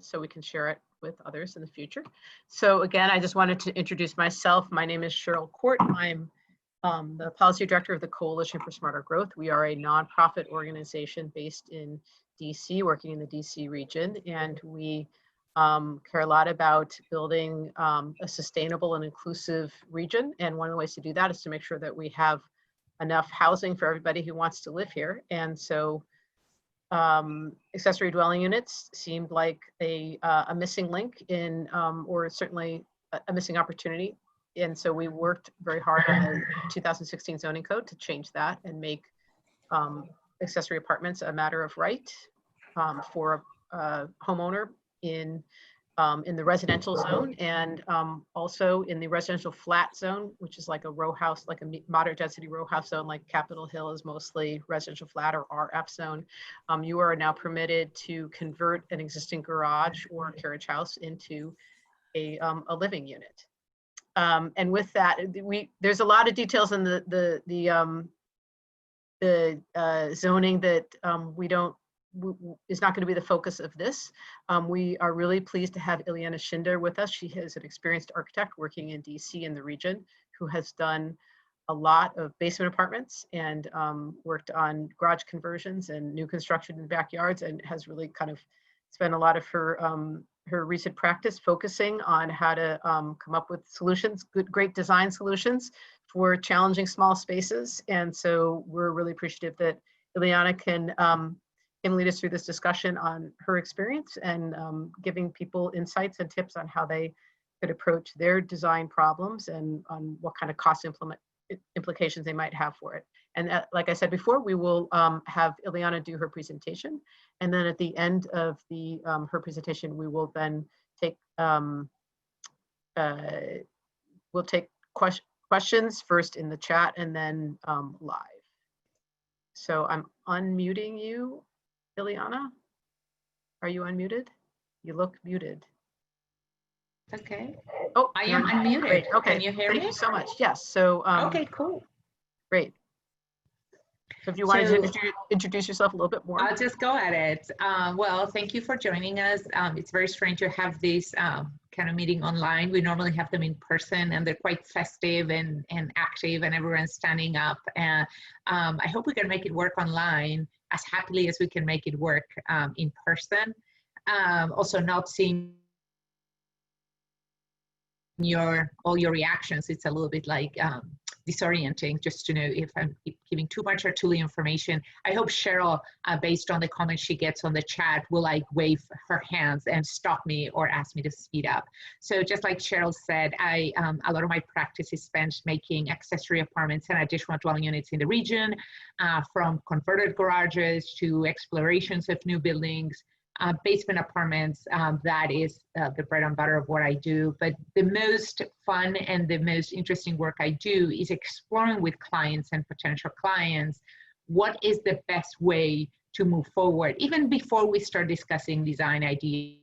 experience so we can share it with others in the future. So again, I just wanted to introduce myself. My name is Cheryl Court. I'm the policy director of the Coalition for Smarter Growth. We are a nonprofit organization based in DC, working in the DC region, and we care a lot about building a sustainable and inclusive region. And one of the ways to do that is to make sure that we have enough housing for everybody who wants to live here. And so accessory dwelling units seemed like a missing link in, or certainly a missing opportunity. And so we worked very hard on the 2016 zoning code to change that and make accessory apartments a matter of right for a homeowner in the residential zone, and also in the residential flat zone, which is like a row house, like a moderate density row house zone, like Capitol Hill is mostly residential flat or RF zone. You are now permitted to convert an existing garage or carriage house into a living unit. And with that, there's a lot of details in the zoning that is not going to be the focus of this. We are really pleased to have Ileana Schinder with us. She is an experienced architect working in DC in the region who has done a lot of basement apartments and worked on garage conversions and new construction in backyards, and has really kind of spent a lot of her recent practice focusing on how to come up with solutions, great design solutions for challenging small spaces. And so we're really appreciative that Ileana can lead us through this discussion on her experience and giving people insights and tips on how they could approach their design problems and on what kind of cost implications they might have for it. And like I said before, we will have Ileana do her presentation. And then at the end of her presentation, we will then take questions first in the chat and then live. So I'm unmuting you, Ileana. Are you unmuted? You look muted. Okay. Oh, I am unmuted. Great. Okay. Can you hear me? Thank you so much. Yes. So. Okay, cool. Great. So if you wanted to introduce yourself a little bit more. I'll just go at it. Well, thank you for joining us. It's very strange to have this kind of meeting online. We normally have them in person, and they're quite festive and active, and everyone's standing up. And I hope we can make it work online as happily as we can make it work in person. Also, not seeing all your reactions, it's a little bit like disorienting just to know if I'm giving too much or too little information. I hope Cheryl, based on the comments she gets on the chat, will like wave her hands and stop me or ask me to speed up. So just like Cheryl said, a lot of my practice is spent making accessory apartments and additional dwelling units in the region, from converted garages to explorations of new buildings, basement apartments. That is the bread and butter of what I do. But the most fun and the most interesting work I do is exploring with clients and potential clients what is the best way to move forward, even before we start discussing design ideas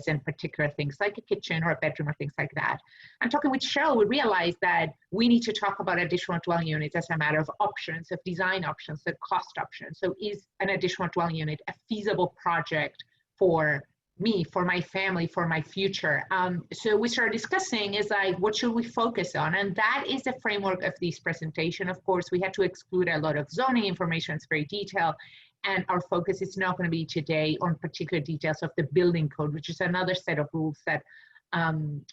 and particular things like a kitchen or a bedroom or things like that. I'm talking with Cheryl, we realized that we need to talk about additional dwelling units as a matter of options, of design options, of cost options. So is an additional dwelling unit a feasible project for me, for my family, for my future? So we started discussing is like, what should we focus on? And that is the framework of this presentation. Of course, we had to exclude a lot of zoning information. It's very detailed. And our focus is not going to be today on particular details of the building code, which is another set of rules that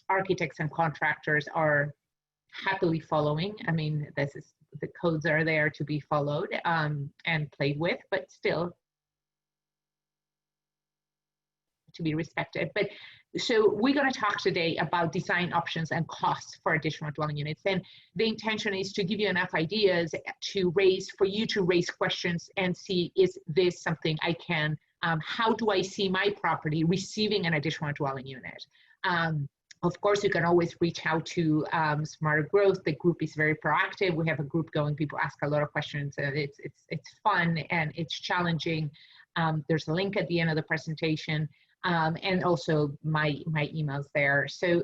architects and contractors are happily following. I mean, the codes are there to be followed and played with, but still to be respected. But so we're going to talk today about design options and costs for additional dwelling units. And the intention is to give you enough ideas for you to raise questions and see, is this something I can, how do I see my property receiving an additional dwelling unit? Of course, you can always reach out to Smarter Growth. The group is very proactive. We have a group going. People ask a lot of questions. It's fun and it's challenging. There's a link at the end of the presentation. And also my email's there. So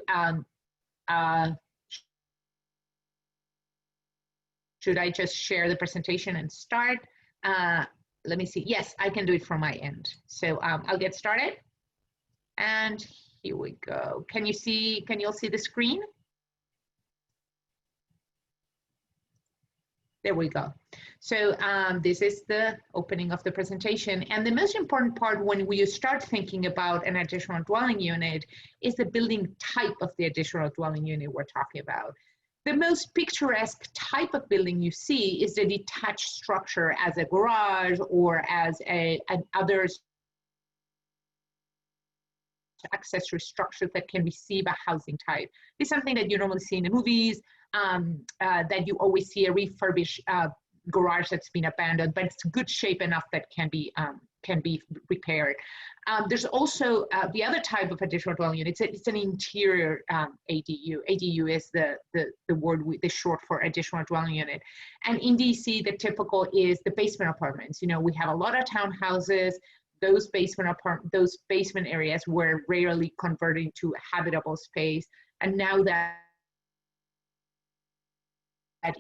should I just share the presentation and start? let me see. Yes, I can do it from my end. So I'll get started. And here we go. Can you all see the screen? There we go. So this is the opening of the presentation. And the most important part when you start thinking about an additional dwelling unit is the building type of the additional dwelling unit we're talking about. The most picturesque type of building you see is the detached structure as a garage or as an other accessory structure that can receive a housing type. It's something that you normally see in the movies, that you always see a refurbished garage that's been abandoned, but it's good shape enough that can be repaired. There's also the other type of additional dwelling unit. It's an interior ADU. ADU is the word, the short for additional dwelling unit. And in DC, the typical is the basement apartments. You know, we have a lot of townhouses. Those basement areas were rarely converted to habitable space. And now that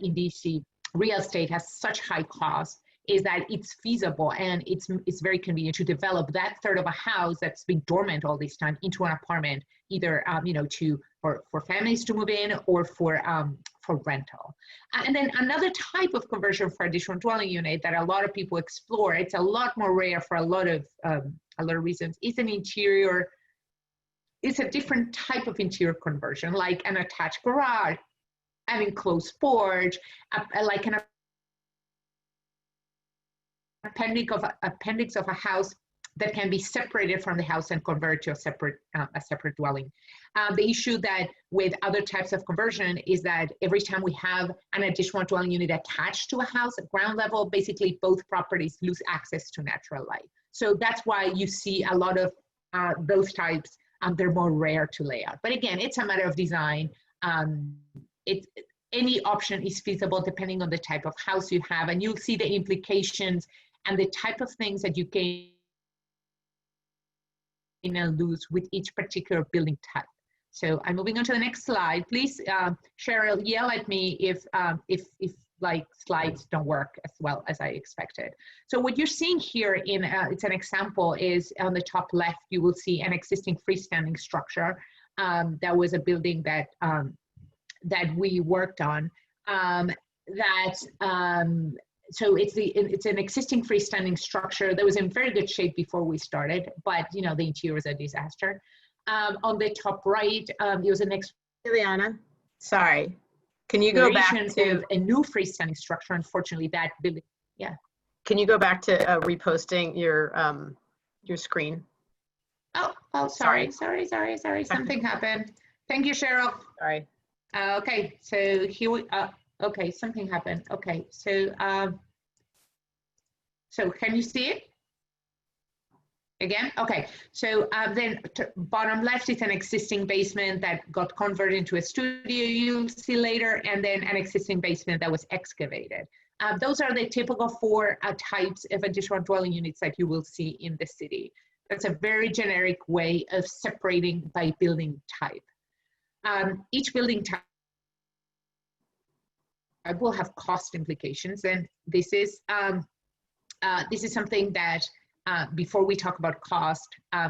in DC, real estate has such high costs, is that it's feasible and it's very convenient to develop that third of a house that's been dormant all this time into an apartment, either you know, for families to move in or for rental. And then another type of conversion for additional dwelling unit that a lot of people explore, it's a lot more rare for a lot of reasons, is an interior. It's a different type of interior conversion, like an attached garage, an enclosed porch, like an appendix of a house that can be separated from the house and converted to a separate dwelling. The issue that with other types of conversion is that every time we have an additional dwelling unit attached to a house at ground level, basically both properties lose access to natural light. So that's why you see a lot of those types. They're more rare to lay out. But again, it's a matter of design. Any option is feasible depending on the type of house you have, and you'll see the implications and the type of things that you gain and lose with each particular building type. So I'm moving on to the next slide. Please, Cheryl, yell at me if like slides don't work as well as I expected. So what you're seeing here it's an example, is on the top left, you will see an existing freestanding structure. That was a building that we worked on. So it's an existing freestanding structure that was in very good shape before we started, but you know, the interior was a disaster. On the top right, it was an Ileana, sorry. Can you go back to a new freestanding structure? Unfortunately, that building, yeah. Can you go back to reposting your screen? Oh, sorry. Something happened. Thank you, Cheryl. Sorry. Okay, so here we, okay, something happened. Okay, so can you see it? Again? Okay, so then bottom left is an existing basement that got converted into a studio you'll see later, and then an existing basement that was excavated. Those are the typical four types of additional dwelling units that you will see in the city. That's a very generic way of separating by building type. Each building type will have cost implications, and this is something that before we talk about cost,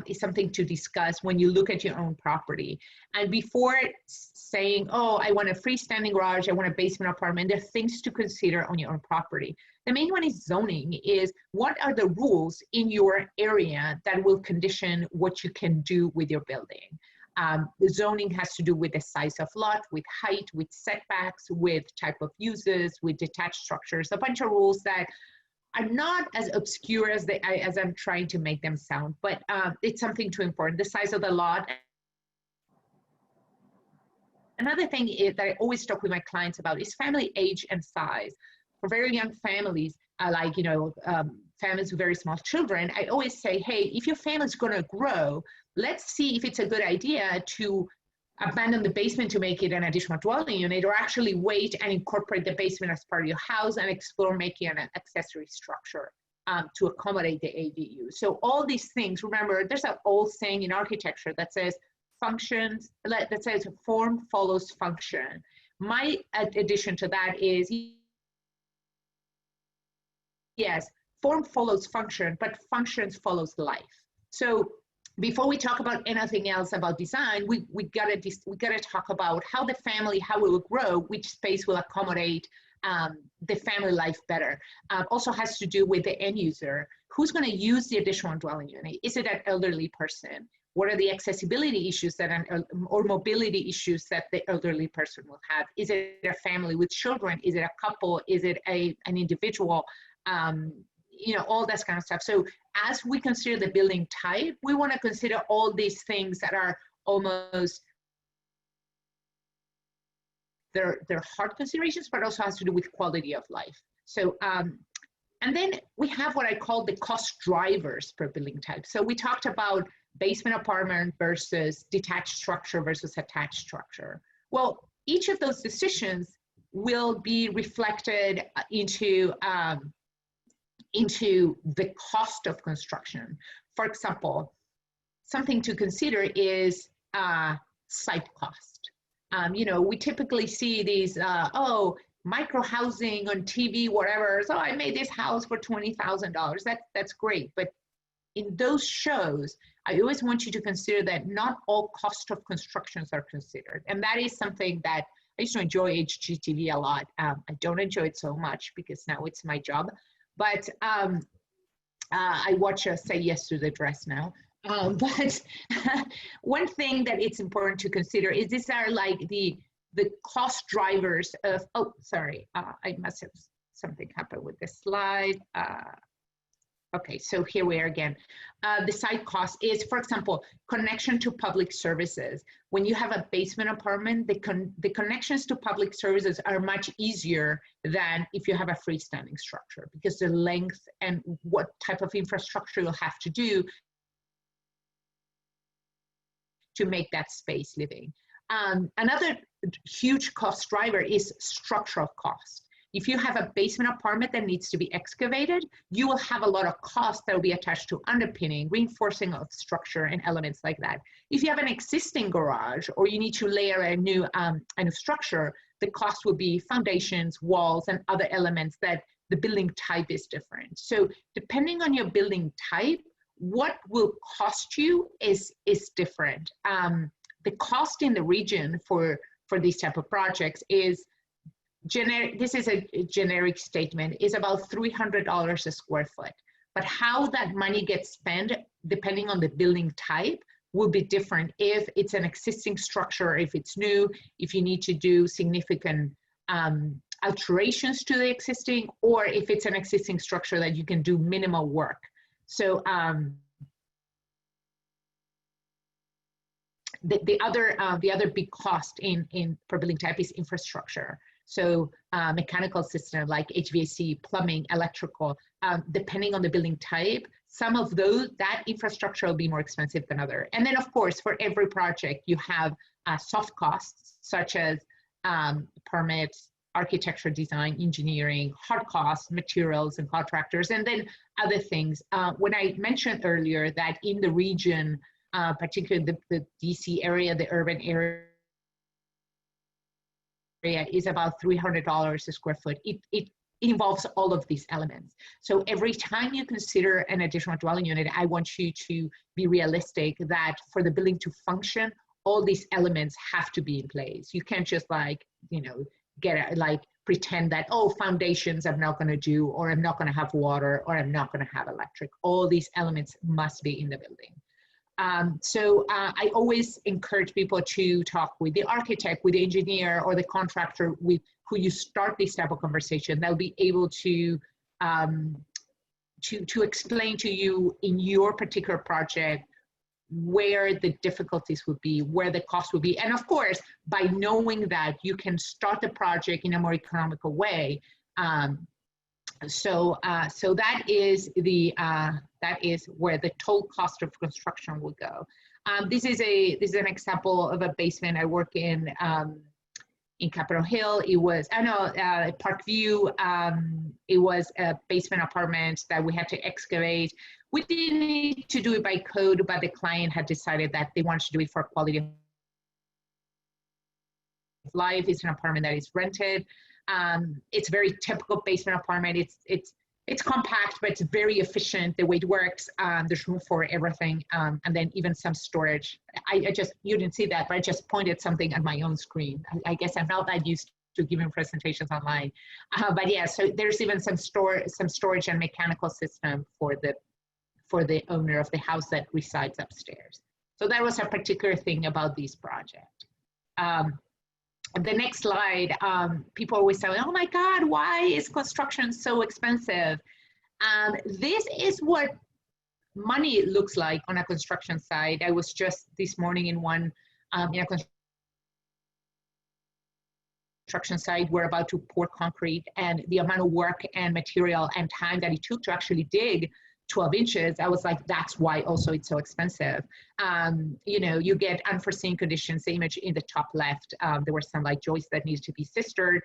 is something to discuss when you look at your own property. And before saying, oh, I want a freestanding garage, I want a basement apartment, there are things to consider on your own property. The main one is zoning, is what are the rules in your area that will condition what you can do with your building. The zoning has to do with the size of lot, with height, with setbacks, with type of uses, with detached structures, a bunch of rules that are not as obscure as I'm trying to make them sound, but it's something too important. The size of the lot. Another thing that I always talk with my clients about is family age and size. For very young families, like, you know, families with very small children, I always say, hey, if your family is going to grow, let's see if it's a good idea to abandon the basement to make it an additional dwelling unit, or actually wait and incorporate the basement as part of your house and explore making an accessory structure to accommodate the ADU. So all these things, remember, there's an old saying in architecture that says that says form follows function. My addition to that is, yes, form follows function, but functions follows life. So before we talk about anything else about design, we gotta talk about how the family, how it will grow, which space will accommodate the family life better. Also has to do with the end user. Who's going to use the additional dwelling unit? Is it an elderly person? What are the accessibility issues that or mobility issues that the elderly person will have? Is it a family with children? Is it a couple? Is it an individual? You know, all that kind of stuff. So as we consider the building type, we want to consider all these things that are almost, they're hard considerations, but also has to do with quality of life. So, and then we have what I call the cost drivers per building type. So we talked about basement apartment versus detached structure versus attached structure. Well, each of those decisions will be reflected into the cost of construction. For example, something to consider is site cost. You know, we typically see these, micro housing on TV, whatever. So I made this house for $20,000. That's great. But in those shows, I always want you to consider that not all cost of constructions are considered. And that is something that I used to enjoy HGTV a lot. I don't enjoy it so much because now it's my job. But I watch Say Yes to the Dress now. But one thing that it's important to consider is these are like the cost drivers of, oh, sorry, I must have something happened with this slide. Okay, so here we are again. The site cost is, for example, connection to public services. When you have a basement apartment, the connections to public services are much easier than if you have a freestanding structure, because the length and what type of infrastructure you'll have to do to make that space living. Another huge cost driver is structural cost. If you have a basement apartment that needs to be excavated, you will have a lot of costs that will be attached to underpinning, reinforcing of structure, and elements like that. If you have an existing garage or you need to layer a new structure, the cost will be foundations, walls, and other elements that the building type is different. So depending on your building type, what will cost you is different. The cost in the region for these type of projects is generic. This is a generic statement, is about $300 a square foot. But how that money gets spent, depending on the building type, will be different if it's an existing structure, if it's new, if you need to do significant alterations to the existing, or if it's an existing structure that you can do minimal work. So the other big cost in per building type is infrastructure. So mechanical system like HVAC, plumbing, electrical, depending on the building type, some of that infrastructure will be more expensive than other. And then of course, for every project, you have soft costs such as permits, architecture, design, engineering, hard costs, materials and contractors, and then other things. When I mentioned earlier that in the region, particularly the DC area, the urban area is about $300 a square foot. It involves all of these elements. So every time you consider an additional dwelling unit, I want you to be realistic that for the building to function, all these elements have to be in place. You can't just pretend that, oh, foundations I'm not gonna do, or I'm not gonna have water, or I'm not gonna have electric. All these elements must be in the building. I always encourage people to talk with the architect, with the engineer, or the contractor with who you start this type of conversation. They'll be able to explain to you in your particular project where the difficulties would be, where the cost would be. And of course, by knowing that, you can start the project in a more economical way. So that is where the total cost of construction will go. This is an example of a basement I work in Capitol Hill. It was Parkview. It was a basement apartment that we had to excavate. We didn't need to do it by code, but the client had decided that they wanted to do it for quality of life. It's an apartment that is rented. It's very typical basement apartment. It's it's compact, but it's very efficient the way it works. There's room for everything, and then even some storage. I just, you didn't see that, but I just pointed something at my own screen. I guess I'm not that used to giving presentations online, but yeah. So there's even some storage and mechanical system for the owner of the house that resides upstairs. So that was a particular thing about this project. The next slide, people always say, oh my God, why is construction so expensive? This is what money looks like on a construction site. I was just this morning in one, in a construction site, we're about to pour concrete, and the amount of work and material and time that it took to actually dig 12 inches, I was like, that's why also it's so expensive. You know, you get unforeseen conditions. The image in the top left, there were some like joists that needed to be sistered.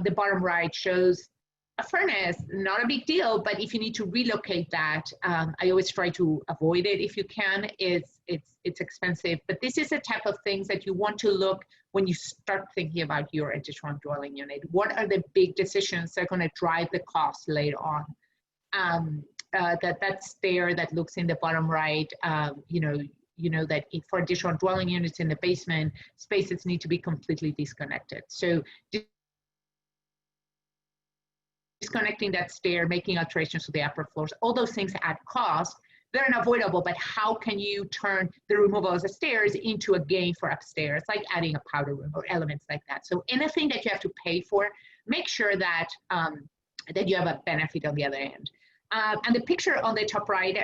The bottom right shows a furnace, not a big deal, but if you need to relocate that, I always try to avoid it if you can. It's expensive, but this is the type of things that you want to look when you start thinking about your additional dwelling unit. What are the big decisions that are going to drive the cost later on? That stair that looks in the bottom right, you know that for additional dwelling units in the basement, spaces need to be completely disconnected. So disconnecting that stair, making alterations to the upper floors, all those things add cost. They're unavoidable, but how can you turn the removal of the stairs into a gain for upstairs, like adding a powder room or elements like that. So anything that you have to pay for, make sure that, that you have a benefit on the other end. And the picture on the top right,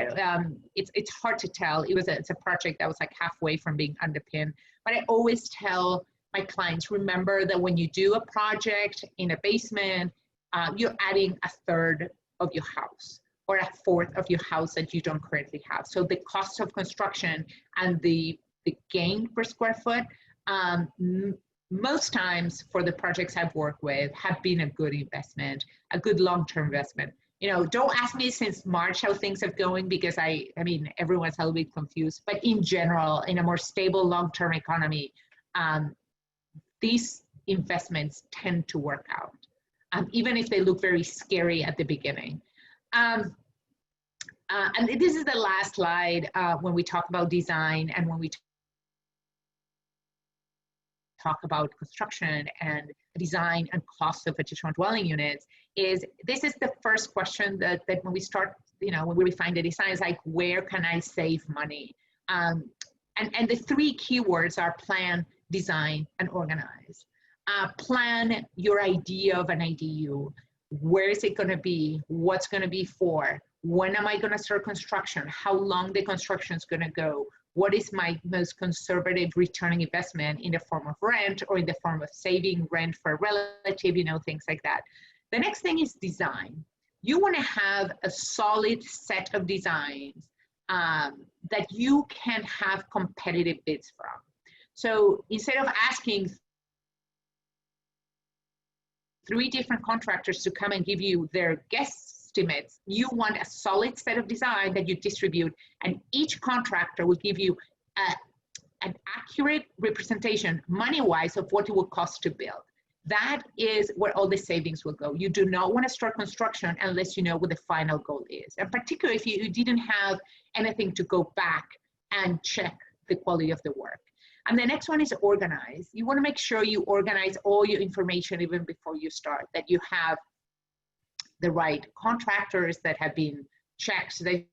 it's hard to tell. It's a project that was like halfway from being underpinned. But I always tell my clients, remember that when you do a project in a basement, you're adding a third of your house or a fourth of your house that you don't currently have. So the cost of construction and the gain per square foot, most times for the projects I've worked with, have been a good investment, a good long-term investment. You know, don't ask me since March how things are going, because I mean, everyone's a little bit confused, but in general, in a more stable long-term economy, these investments tend to work out, even if they look very scary at the beginning. And this is the last slide when we talk about design and when we talk about construction and design and cost of additional dwelling units. This is the first question that when we start, you know, when we refine the design, is like, where can I save money? And the three keywords are plan, design, and organize. Plan your idea of an ADU. Where is it going to be? What's going to be for? When am I going to start construction? How long the construction is going to go? What is my most conservative returning investment in the form of rent or in the form of saving rent for a relative, you know, things like that. The next thing is design. You want to have a solid set of designs that you can have competitive bids from. So instead of asking 3 different contractors to come and give you their guesstimates, you want a solid set of design that you distribute, and each contractor will give you an accurate representation money-wise of what it will cost to build. That is where all the savings will go. You do not want to start construction unless you know what the final goal is. And particularly if you didn't have anything to go back and check the quality of the work. And the next one is organize. You want to make sure you organize all your information even before you start, that you have the right contractors that have been checked so that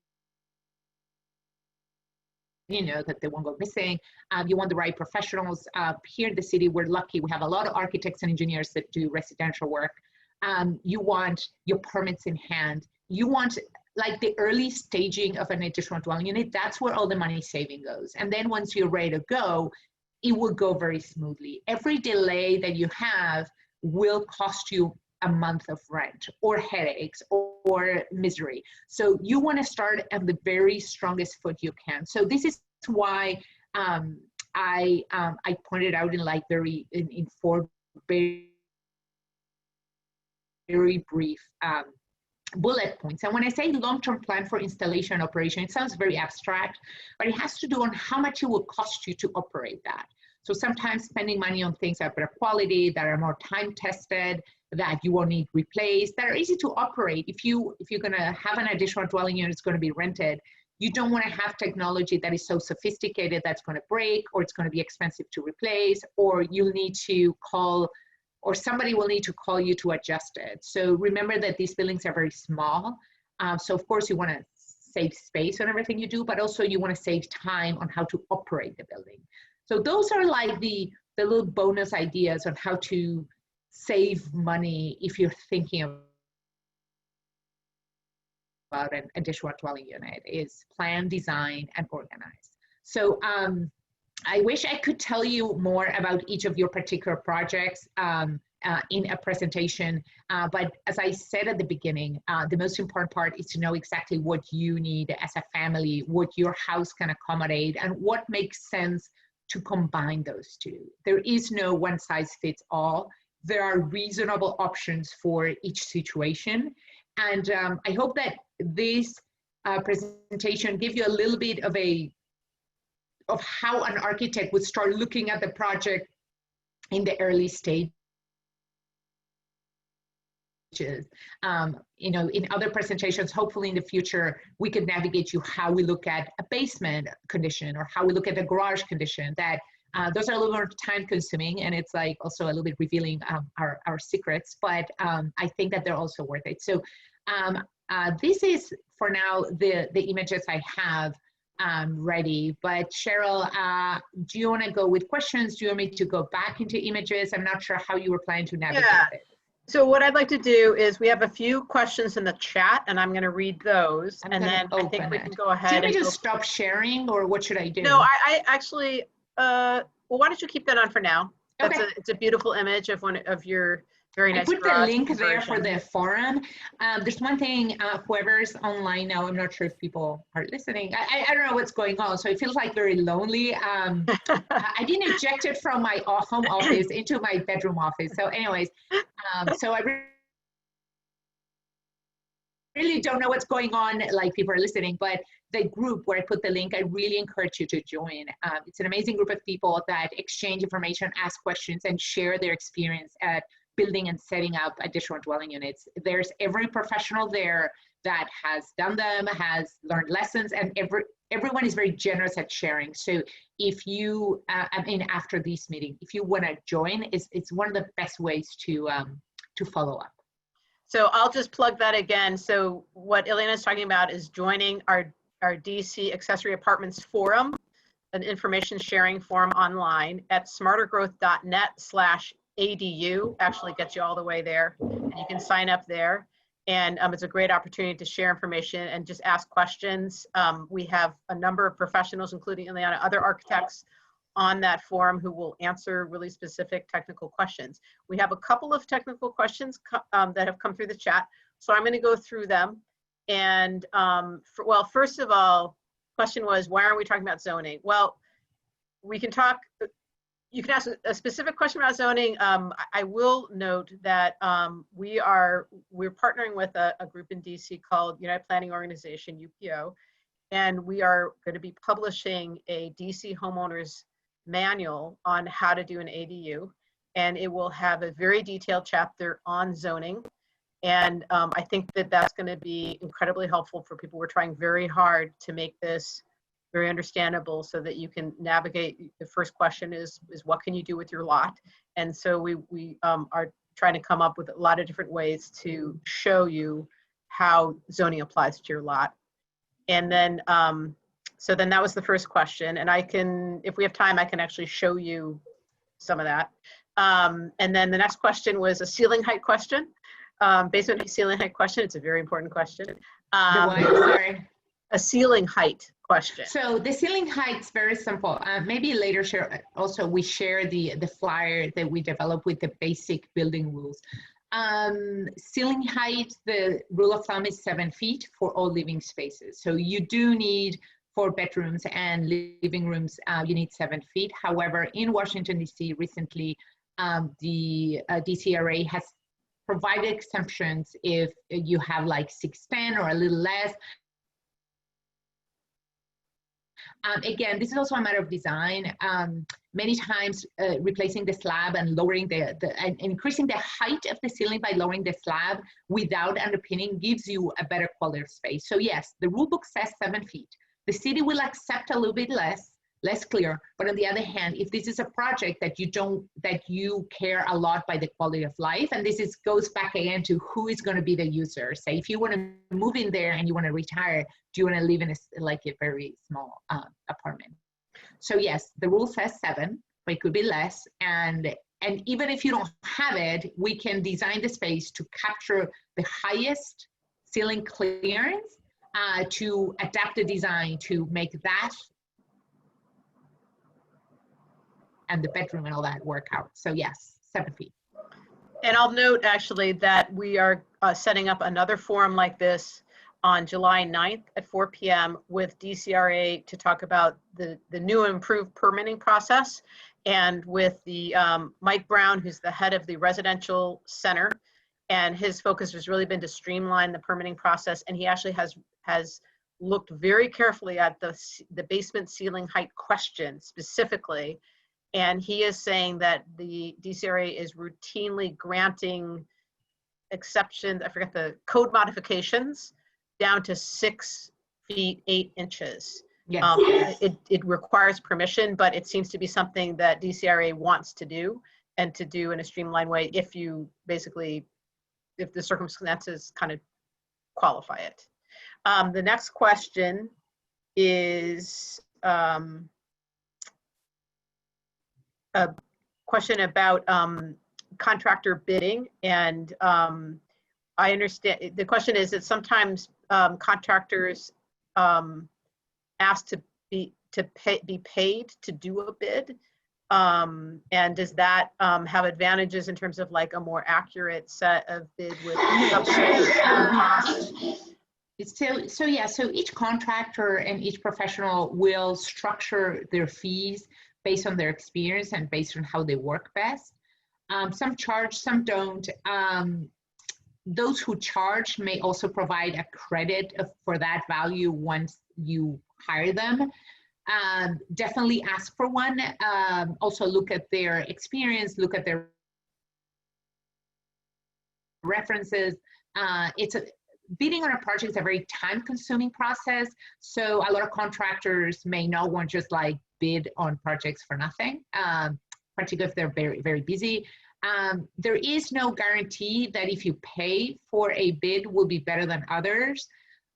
you know that they won't go missing. You want the right professionals. Here in the city, we're lucky. We have a lot of architects and engineers that do residential work. You want your permits in hand. You want like the early staging of an additional dwelling unit. That's where all the money saving goes. And then once you're ready to go, it will go very smoothly. Every delay that you have will cost you a month of rent or headaches or misery. So you want to start at the very strongest foot you can. So this is why I pointed out in like in 4 very brief bullet points. And when I say long-term plan for installation and operation, it sounds very abstract, but it has to do on how much it will cost you to operate that. So sometimes spending money on things that are better quality, that are more time tested, that you won't need replaced, that are easy to operate. If you're gonna have an additional dwelling unit, it's gonna be rented, you don't wanna have technology that is so sophisticated that's gonna break, or it's gonna be expensive to replace, or you'll need to call, or somebody will need to call you to adjust it. So remember that these buildings are very small. So of course you wanna save space on everything you do, but also you wanna save time on how to operate the building. So those are like the little bonus ideas on how to save money if you're thinking about an additional dwelling unit, is plan, design, and organize. So I wish I could tell you more about each of your particular projects in a presentation, but as I said at the beginning, the most important part is to know exactly what you need as a family, what your house can accommodate, and what makes sense to combine those two. There is no one size fits all. There are reasonable options for each situation. And I hope that this presentation gives you a little bit of how an architect would start looking at the project in the early stages. You know, in other presentations, hopefully in the future, we could navigate you how we look at a basement condition or how we look at a garage condition. That those are a little more time consuming, and it's like also a little bit revealing our secrets, but I think that they're also worth it. So this is for now the images I have ready, but Cheryl, do you want to go with questions? Do you want me to go back into images? I'm not sure how you were planning to navigate it. So what I'd like to do is we have a few questions in the chat, and I'm going to read those, and then I think we can go ahead. Do you want me to stop sharing, or what should I do? No, I actually, well, why don't you keep that on for now? Okay. It's a beautiful image of one of your very nice. I put the link there for the forum. There's one thing, whoever's online now, I'm not sure if people are listening. I don't know what's going on, so it feels like very lonely. I didn't eject it from my home office into my bedroom office. So anyways, so I really don't know what's going on, like people are listening, but the group where I put the link, I really encourage you to join. It's an amazing group of people that exchange information, ask questions, and share their experience at building and setting up additional dwelling units. There's every professional there that has done them, has learned lessons, and everyone is very generous at sharing. So if you, I mean, after this meeting, if you want to join, it's one of the best ways to follow up. So I'll just plug that again. So what Elena is talking about is joining our DC Accessory Apartments Forum, an information sharing forum online at smartergrowth.net/ADU. Actually gets you all the way there, and you can sign up there. And it's a great opportunity to share information and just ask questions. We have a number of professionals, including Ileana, other architects on that forum who will answer really specific technical questions. We have a couple of technical questions that have come through the chat. So I'm going to go through them. And well, first of all, question was, why aren't we talking about zoning? Well, we can talk, you can ask a specific question about zoning. I will note that we're partnering with a group in DC called United Planning Organization, UPO, and we are going to be publishing a DC homeowners manual on how to do an ADU, and it will have a very detailed chapter on zoning. And I think that that's going to be incredibly helpful for people. We're trying very hard to make this very understandable so that you can navigate. The first question is what can you do with your lot? And so we are trying to come up with a lot of different ways to show you how zoning applies to your lot. And then, so then that was the first question. And I can, if we have time, I can actually show you some of that. And then the next question was a ceiling height question. Basement ceiling height question. It's a very important question. Sorry. A ceiling height question. So the ceiling height's very simple. Maybe later share, also we share the flyer that we developed with the basic building rules. Ceiling height, the rule of thumb is 7 feet for all living spaces. So you do need, for bedrooms and living rooms, you need 7 feet. However, in Washington, D.C. recently, the DCRA has provided exemptions if you have like 6'10" or a little less. Again, this is also a matter of design. Many times replacing the slab and lowering and increasing the height of the ceiling by lowering the slab without underpinning gives you a better quality of space. So yes, the rule book says 7 feet. The city will accept a little bit less clear, but on the other hand, if this is a project that you care a lot by the quality of life, and this goes back again to who is going to be the user. Say if you want to move in there and you want to retire, do you want to live in a very small apartment? So yes, the rule says 7, but it could be less, and even if you don't have it, we can design the space to capture the highest ceiling clearance, to adapt the design to make that and the bedroom and all that work out. So yes, 7 feet. And I'll note actually that we are setting up another forum like this on July 9th at 4 p.m. with DCRA to talk about the new and improved permitting process, and with the Mike Brown, who's the head of the residential center, and his focus has really been to streamline the permitting process. And he actually has looked very carefully at the basement ceiling height question specifically. And he is saying that the DCRA is routinely granting exceptions, I forget the code modifications, down to 6 feet 8 inches. Yes. It requires permission, but it seems to be something that DCRA wants to do, and to do in a streamlined way if the circumstances kind of qualify it. The next question is a question about contractor bidding, and I understand the question is that sometimes contractors ask to be paid to do a bid, and does that have advantages in terms of like a more accurate set of bid with costs? So each contractor and each professional will structure their fees based on their experience and based on how they work best. Some charge, some don't. Those who charge may also provide a credit for that value once you hire them. Definitely ask for one. Also look at their experience, look at their references. Bidding on a project is a very time-consuming process, so a lot of contractors may not want just like bid on projects for nothing, particularly if they're very, very busy. There is no guarantee that if you pay for a bid will be better than others.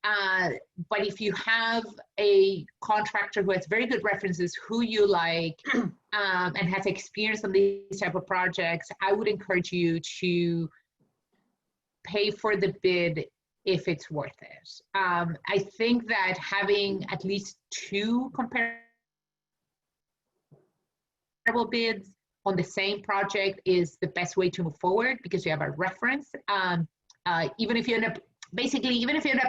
But if you have a contractor who has very good references, who you like, and has experience on these type of projects, I would encourage you to pay for the bid if it's worth it. I think that having at least 2 comparable bids on the same project is the best way to move forward, because you have a reference. Even if you end up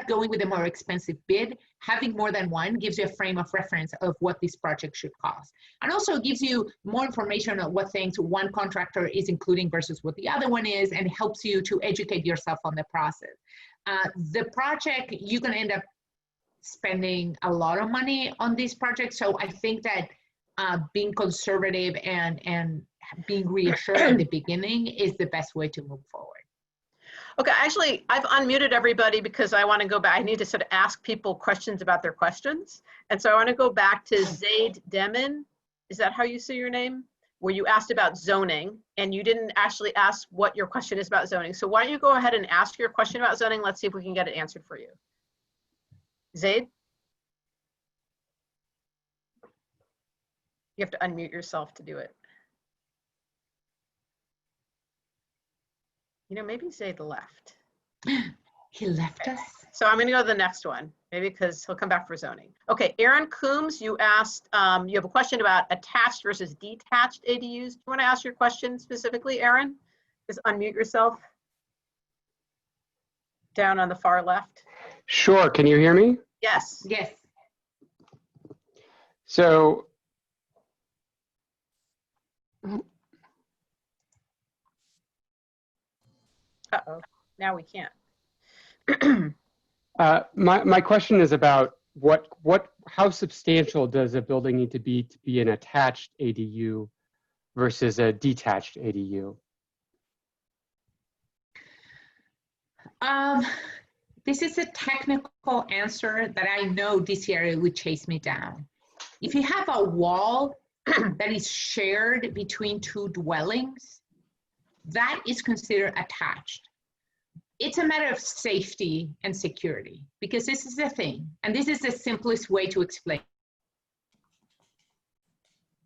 going with a more expensive bid, having more than one gives you a frame of reference of what this project should cost. And also gives you more information on what things one contractor is including versus what the other one is, and helps you to educate yourself on the process. The project, you're gonna end up spending a lot of money on this project. So I think that being conservative and being reassured at the beginning is the best way to move forward. Okay, actually, I've unmuted everybody because I want to go back. I need to sort of ask people questions about their questions. And so I want to go back to Zaid Demin. Is that how you say your name? Where you asked about zoning, and you didn't actually ask what your question is about zoning. So why don't you go ahead and ask your question about zoning? Let's see if we can get it answered for you. Zaid? You have to unmute yourself to do it. You know, maybe Zaid left. He left us? So I'm going to go to the next one, maybe because he'll come back for zoning. Okay, Aaron Coombs, you asked, you have a question about attached versus detached ADUs. Do you want to ask your question specifically, Aaron? Just unmute yourself down on the far left. Sure, can you hear me? Yes. Yes. So, Uh-oh, now we can't. my question is about how substantial does a building need to be an attached ADU versus a detached ADU? This is a technical answer that I know this area would chase me down. If you have a wall that is shared between two dwellings, that is considered attached. It's a matter of safety and security, because this is the thing, and this is the simplest way to explain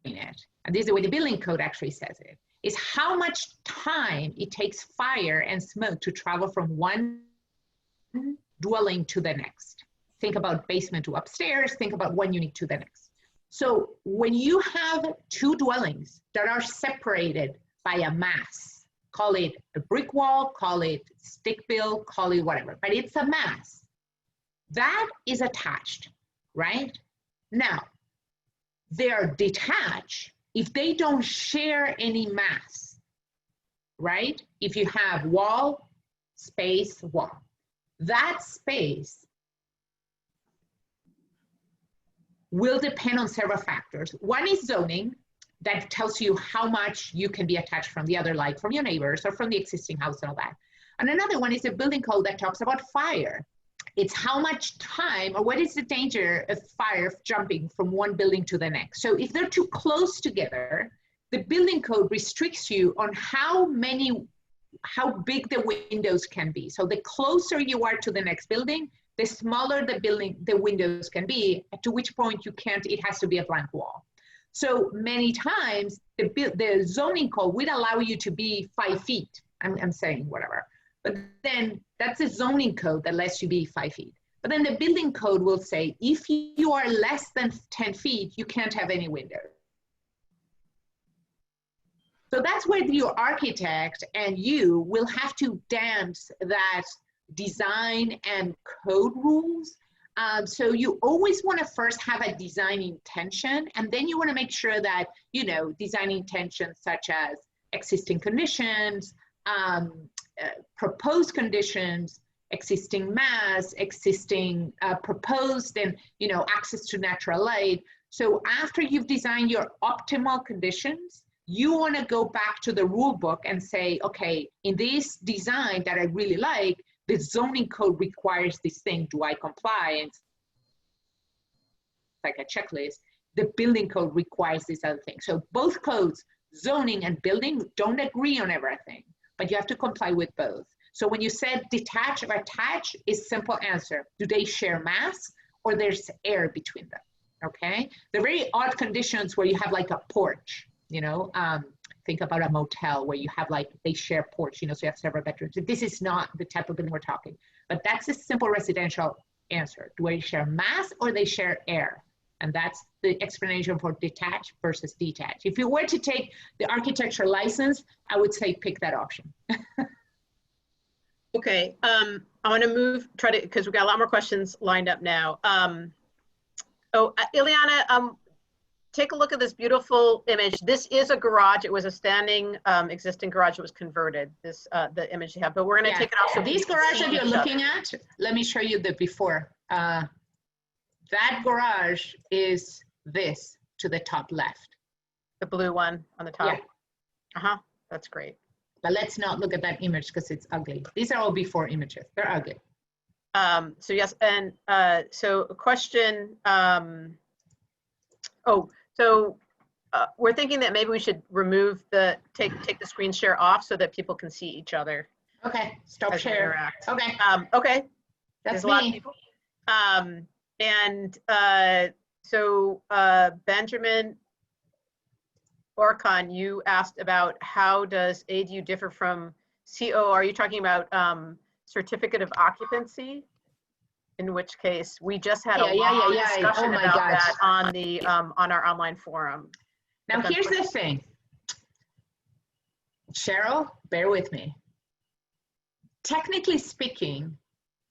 it, and this is the way the building code actually says it, is how much time it takes fire and smoke to travel from one dwelling to the next. Think about basement to upstairs, think about one unit to the next. So when you have two dwellings that are separated by a mass, call it a brick wall, call it stick build, call it whatever, but it's a mass, that is attached, right? Now, they are detached if they don't share any mass, right? If you have wall, space, wall, that space will depend on several factors. One is zoning, that tells you how much you can be attached from the other, like from your neighbors or from the existing house and all that. And another one is a building code that talks about fire. It's how much time, or what is the danger of fire jumping from one building to the next. So if they're too close together, the building code restricts you on how big the windows can be. So the closer you are to the next building, the smaller the windows can be, to which point it has to be a blank wall. So many times the zoning code would allow you to be 5 feet. I'm saying whatever, but then that's a zoning code that lets you be 5 feet. But then the building code will say, if you are less than 10 feet, you can't have any windows. So that's where your architect and you will have to dance that design and code rules. So you always want to first have a design intention, and then you want to make sure that, design intentions such as existing conditions, proposed conditions, existing mass, existing proposed, and, access to natural light. So after you've designed your optimal conditions, you want to go back to the rule book and say, okay, in this design that I really like, the zoning code requires this thing. Do I comply? And it's like a checklist. The building code requires this other thing. So both codes, zoning and building, don't agree on everything, but you have to comply with both. So when you said detach or attach, is simple answer. Do they share mass, or there's air between them? Okay. The very odd conditions where you have like a porch, think about a motel where you have they share porch, so you have several bedrooms. This is not the type of building we're talking, but that's a simple residential answer. Do they share mass or they share air? And that's the explanation for detached versus detached. If you were to take the architecture license, I would say pick that option. Okay, I want to because we've got a lot more questions lined up now. Ileana, take a look at this beautiful image. This is a garage. It was a standing existing garage that was converted, the image you have, but we're going to take it off. So these garages that you're looking at, let me show you the before. That garage is this to the top left. The blue one on the top? Yeah. That's great. But let's not look at that image because it's ugly. These are all before images. They're ugly. So yes, and so a question, we're thinking that maybe we should remove take the screen share off so that people can see each other. Okay, stop share. Interact. Okay. Okay. That's me. Benjamin Orcon, you asked about how does ADU differ from CO? Are you talking about certificate of occupancy? In which case, we just had a long discussion about that on the on our online forum. Now here's the thing, Cheryl, bear with me. Technically speaking,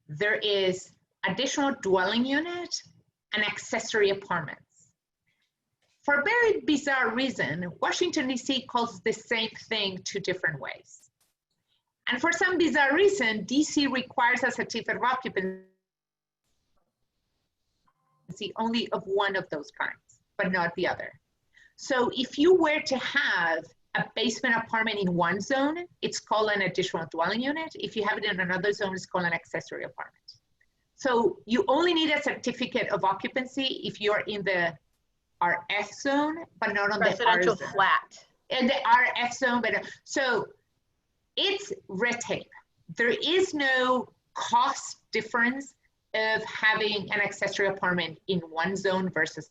there is additional dwelling unit and accessory apartments. For a very bizarre reason, Washington, D.C. calls the same thing 2 different ways. And for some bizarre reason, D.C. requires a certificate of occupancy only of one of those kinds, but not the other. So if you were to have a basement apartment in one zone, it's called an additional dwelling unit. If you have it in another zone, it's called an accessory apartment. So you only need a certificate of occupancy if you're in the RF zone, but not on the R Residential zone. flat. In the RF zone, but so it's red tape. There is no cost difference of having an accessory apartment in one zone versus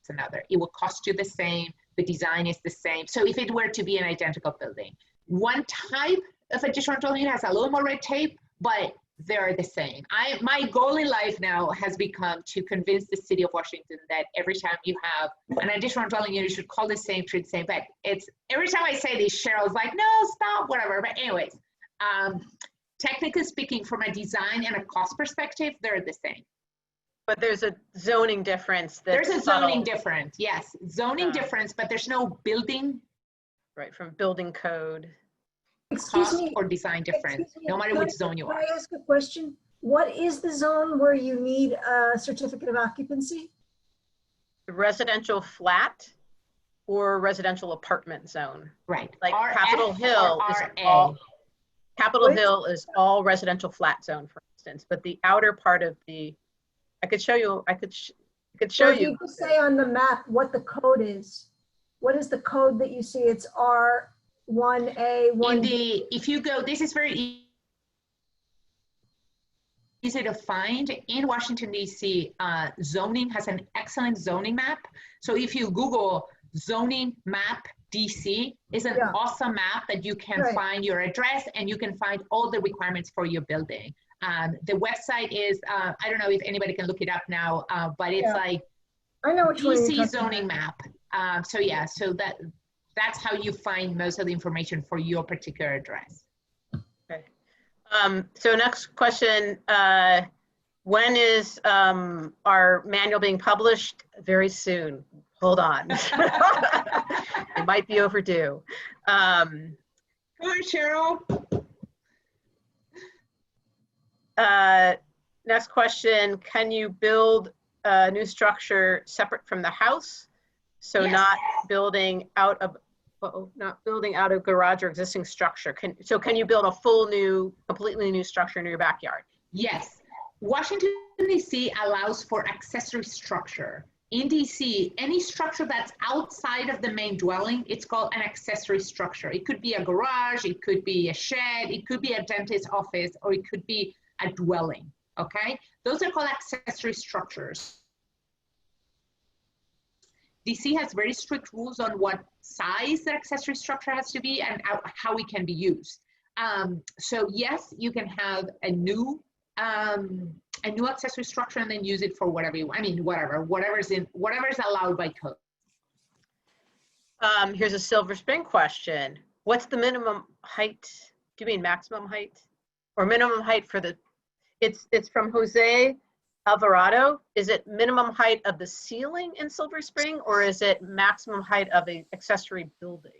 another. It will cost you the same. The design is the same. So if it were to be an identical building, one type of additional dwelling unit has a little more red tape, but they're the same. My goal in life now has become to convince the city of Washington that every time you have an additional dwelling unit, you should call the same, treat the same. But it's every time I say this, Cheryl's like, no, stop, whatever. But anyways, technically speaking, from a design and a cost perspective, they're the same. But there's a zoning difference. There's a zoning subtle. difference, yes, zoning difference, but there's no building Right, from building code. Excuse cost me. or design difference, no matter which zone you Can are. I ask a question? What is the zone where you need a certificate of occupancy? The residential flat or residential apartment zone. Right. Like RF Capitol Hill or is RA. all, Capitol What? Hill is all residential flat zone, for instance, but the outer part of the, I could show you, I could show Or if you. you could say on the map what the code is. What is the code that you see? It's R1A, In 1B. the, if you go, this is very easy to find. In Washington, D.C., zoning has an excellent zoning map. So if you Google zoning map DC, is an Yeah. awesome map that you can Right. find your address and you can find all the requirements for your building. The website is, I don't know if anybody can look it up now, but it's Yeah. like I know which one you're DC talking zoning about. map. So yeah, so that's how you find most of the information for your particular address. Okay. So next question, when is our manual being published? Very soon. Hold on. It might be overdue. Come on, Cheryl. Next question, can you build a new structure separate from the house? So Yes. not building out of, garage or existing structure. Can you build a full new, completely new structure in your backyard? Yes. Washington, D.C. allows for accessory structure. In DC, any structure that's outside of the main dwelling, it's called an accessory structure. It could be a garage, it could be a shed, it could be a dentist's office, or it could be a dwelling, okay? Those are called accessory structures. DC has very strict rules on what size the accessory structure has to be and how it can be used. So yes, you can have a new accessory structure and then use it for whatever you want. I mean, whatever's allowed by code. Here's a Silver Spring question. What's the minimum height? Do you mean maximum height? Or minimum height for the, it's from Jose Alvarado. Is it minimum height of the ceiling in Silver Spring, or is it maximum height of the accessory building?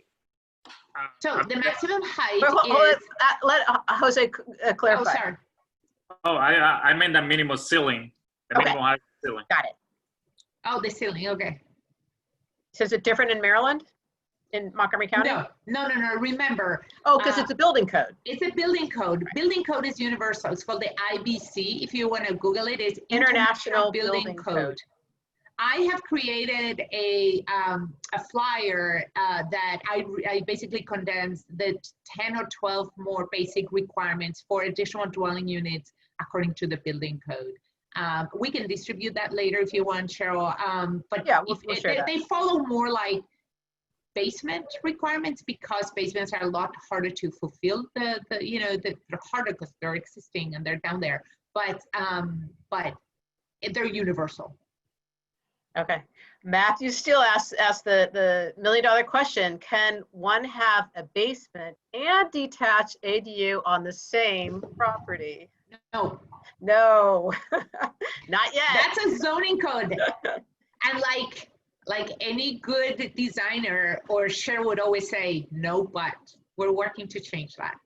So the maximum height Well, is, let Jose clarify. oh, sorry. Oh, I meant the minimum ceiling. The Okay. minimum height ceiling. Got it. Oh, the ceiling, okay. So is it different in Maryland? In Montgomery County? No. Remember, Oh, because it's a building code. it's a building code. Building code is universal. It's called the IBC. If you want to Google it, it's International Building Code. I have created a flyer that I basically condensed the 10 or 12 more basic requirements for additional dwelling units according to the building code. We can distribute that later if you want, Cheryl. But Yeah, we'll share that. they follow more like basement requirements because basements are a lot harder to fulfill. They're harder because they're existing and they're down there. But they're universal. Okay. Matthew Steele asked the million-dollar question, can one have a basement and detached ADU on the same property? No, No, not yet. that's a zoning code. And like any good designer, or Cher would always say, no, but we're working to change that.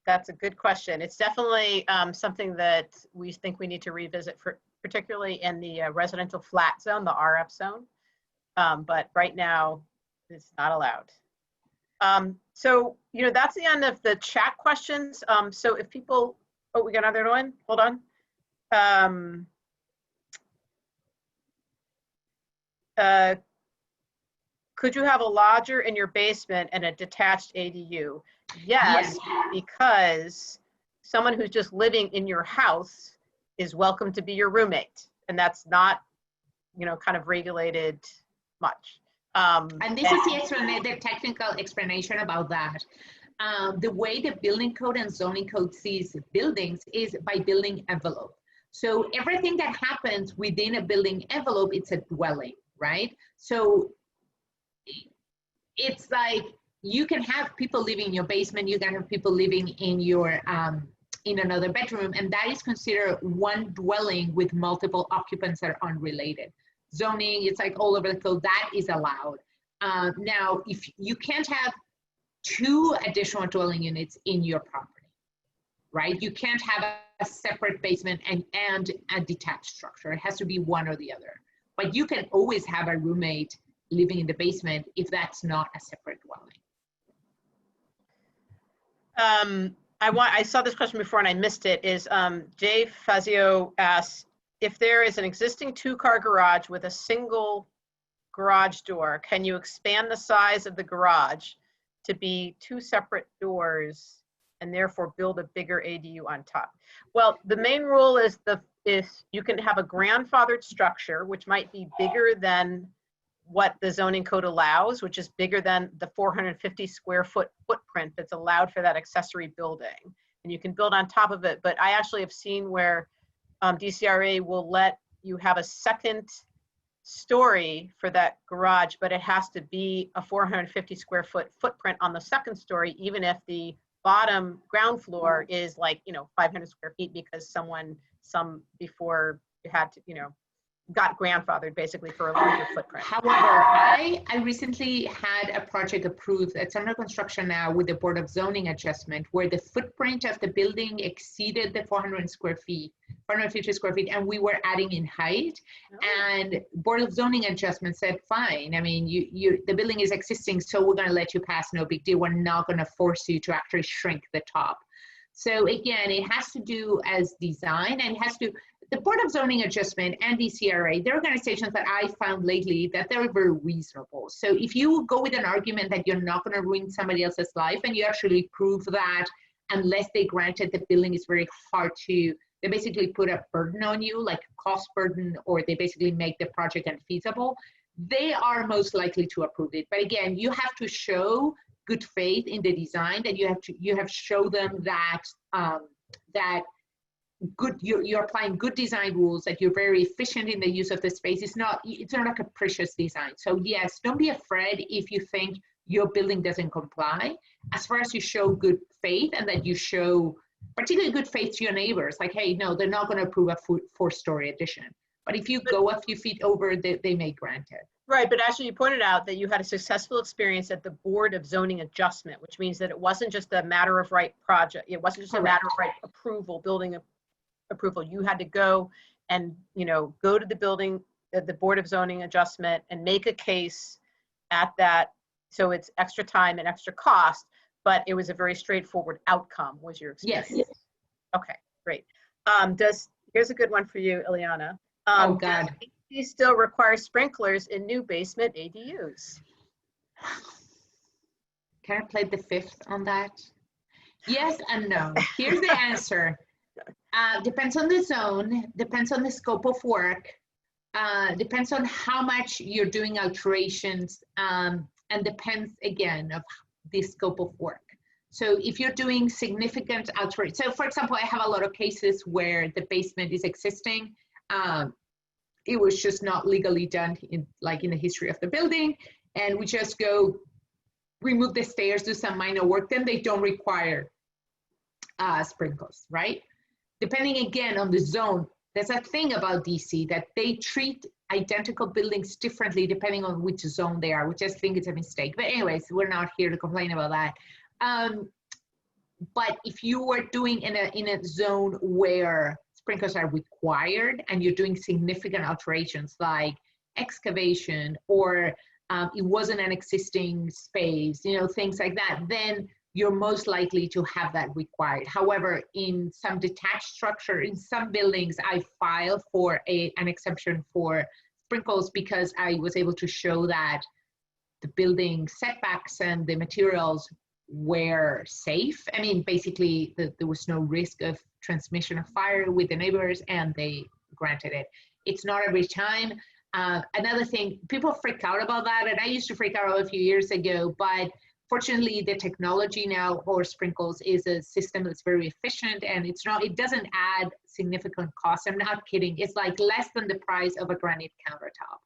That's a good question. It's definitely something that we think we need to revisit, for particularly in the residential flat zone, the RF zone. But right now, it's not allowed. So, that's the end of the chat questions. So if people, oh, we got another one. Hold on. Could you have a lodger in your basement and a detached ADU? Yes, because someone who's just living in your house is welcome to be your roommate. And that's not, kind of regulated much. And this is the technical explanation about that. The way the building code and zoning code sees buildings is by building envelope. So everything that happens within a building envelope, it's a dwelling, right? So it's like you can have people living in your basement, you can have people living in your in another bedroom, and that is considered one dwelling with multiple occupants that are unrelated. Zoning, it's like all over the code, that is allowed. Now, if you can't have 2 additional dwelling units in your property, right? You can't have a separate basement and a detached structure. It has to be one or the other. But you can always have a roommate living in the basement if that's not a separate dwelling. I saw this question before and I missed it. Is Jay Fazio asks, if there is an existing 2-car garage with a single garage door, can you expand the size of the garage to be 2 separate doors and therefore build a bigger ADU on top? Well, the main rule is you can have a grandfathered structure, which might be bigger than what the zoning code allows, which is bigger than the 450 square foot footprint that's allowed for that accessory building. And you can build on top of it. But I actually have seen where DCRA will let you have a second story for that garage, but it has to be a 450 square foot footprint on the second story, even if the bottom ground floor is like, 500 square feet, because some before you had to, got grandfathered basically for a larger footprint. However, I recently had a project approved that's under construction now with the Board of Zoning adjustment, where the footprint of the building exceeded the 450 square feet, and we were adding in height. Oh. And Board of Zoning adjustment said, fine. I mean, the building is existing, so we're going to let you pass, no big deal. We're not going to force you to actually shrink the top. So again, it has to do as design, and it has to, the Board of Zoning Adjustment and DCRA, they're organizations that I found lately that they're very reasonable. So if you go with an argument that you're not going to ruin somebody else's life, and you actually prove that unless they granted the building is very hard to, they basically put a burden on you, like cost burden, or they basically make the project unfeasible, they are most likely to approve it. But again, you have to show good faith in the design, that you have to show them that you're applying good design rules, that you're very efficient in the use of the space. It's not a capricious design. So yes, don't be afraid if you think your building doesn't comply, as far as you show good faith, and that you show particularly good faith to your neighbors, like, hey, no, they're not going to approve a 4-story addition. But if you go a few feet over, they may grant it. Right, but actually you pointed out that you had a successful experience at the Board of Zoning Adjustment, which means that it wasn't just a matter of right project. It wasn't just a matter of right approval, building approval. You had to go and, go to the building, the Board of Zoning Adjustment, and make a case at that. So it's extra time and extra cost, but it was a very straightforward outcome, was your experience. Yes. Okay, great. Here's a good one for you, Ileana. Oh God. Do you still require sprinklers in new basement ADUs? Can I plead the fifth on that? Yes and no. Here's the answer. Depends on the zone, depends on the scope of work, depends on how much you're doing alterations, and depends again of the scope of work. So if you're doing significant alterations, so for example, I have a lot of cases where the basement is existing. It was just not legally done in the history of the building, and we just go remove the stairs, do some minor work, then they don't require sprinkles, right? Depending again on the zone, there's a thing about DC that they treat identical buildings differently depending on which zone they are, which I think is a mistake. But anyways, we're not here to complain about that. But if you were doing in a zone where sprinklers are required and you're doing significant alterations like excavation or it wasn't an existing space, things like that, then you're most likely to have that required. However, in some detached structure, in some buildings, I filed for an exception for sprinkles because I was able to show that the building setbacks and the materials were safe. I mean, basically, there was no risk of transmission of fire with the neighbors, and they granted it. It's not every time. Another thing, people freak out about that, and I used to freak out a few years ago, but fortunately, the technology now for sprinkles is a system that's very efficient, and it doesn't add significant cost. I'm not kidding. It's like less than the price of a granite countertop.